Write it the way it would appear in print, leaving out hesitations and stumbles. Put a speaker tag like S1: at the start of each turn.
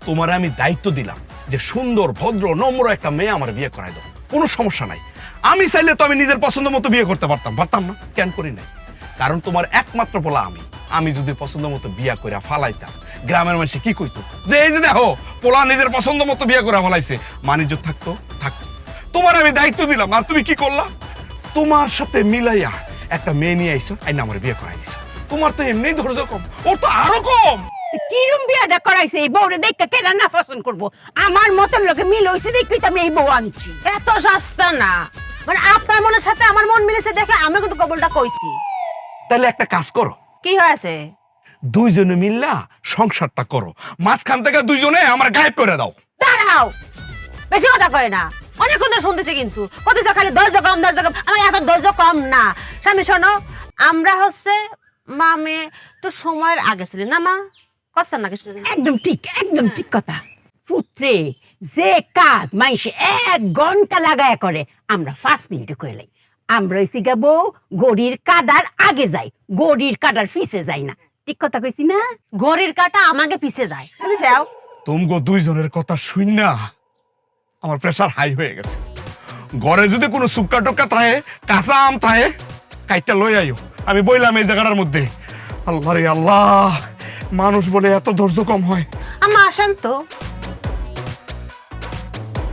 S1: তোমার আমি দায়িত্ব দিলাম যে সুন্দর ভদ্র নম্র একটা মেয়ে আমার বিয়ে করাই দাও, কোনো সমস্যা নাই। আমি চাইলে তো আমি নিজের পছন্দ মতো বিয়ে করতে পারতাম না, কেন করি নাই? কারণ তোমার একমাত্র পোলা আমি যদি পছন্দ মতো বিয়া করে ফালাইতাম, গ্রামের মানুষ কি কইতো যে এই যে দেখো পোলা নিজের পছন্দ মতো বিয়ে করে ফালাইছে, মানিজ্য থাকতো। তোমার আমি দায়িত্ব দিলাম, আর তুমি কি করলা? তোমার সাথে মিলাইয়া একটা মেয়ে নিয়ে আইছো, আইনা আমার বিয়ে করাই দিছো। তোমার তো এমনি ধৈর্য কম, ওর তো আরো কম।
S2: কিরম বিয়াটা করাইছে এই বউরে দেখতে কেনা না পছন্দ করবো? আমার মতন লোকে মিল হইছে দেখি তো আমি এই বউ আনছি।
S3: এত সস্তা না, মানে আপনার মনের সাথে আমার মন মিলেছে দেখে আমি কিন্তু কবলটা কইছি।
S1: তাহলে একটা কাজ করো,
S3: কি হয়েছে?
S1: দুইজনে মিললা সংসারটা করো, মাঝখান থেকে দুইজনে আমার গায়েব করে দাও।
S3: দাঁড়াও, বেশি কথা কয় না, অনেকক্ষণ ধরে শুনতেছি কিন্তু কতছে খালি ধৈর্য কম। আমার এত ধৈর্য কম না। স্বামী শোনো, আমরা হচ্ছে মামে একটু সময়ের আগে ছিল না মা, কষ্ট না কিছু।
S2: একদম ঠিক কথা। পুত্রে যে কাজ মাইসে 1 ঘন্টা লাগায় করে আমরা 5 মিনিটে করে লাই। আমরা হইছি গা বউ গড়ির কাদার আগে যাই, গড়ির কাদার পিছে যাই না। ঠিক কথা কইছি না?
S3: ঘড়ির কাটা আমাকে পিছে যায়, বুঝছাও?
S1: তুমগো দুইজনের কথা শুন না আমার প্রেসার হাই হয়ে গেছে। ঘরে যদি কোনো সুক্কা টক্কা থাকে, কাঁচা আম থাকে, কাইটটা লই আইও। আমি বইলাম এই জায়গাটার মধ্যে। আল্লাহ রে আল্লাহ, মানুষ বলে এত ধৈর্য কম হয়।
S3: আম্মা আসেন তো।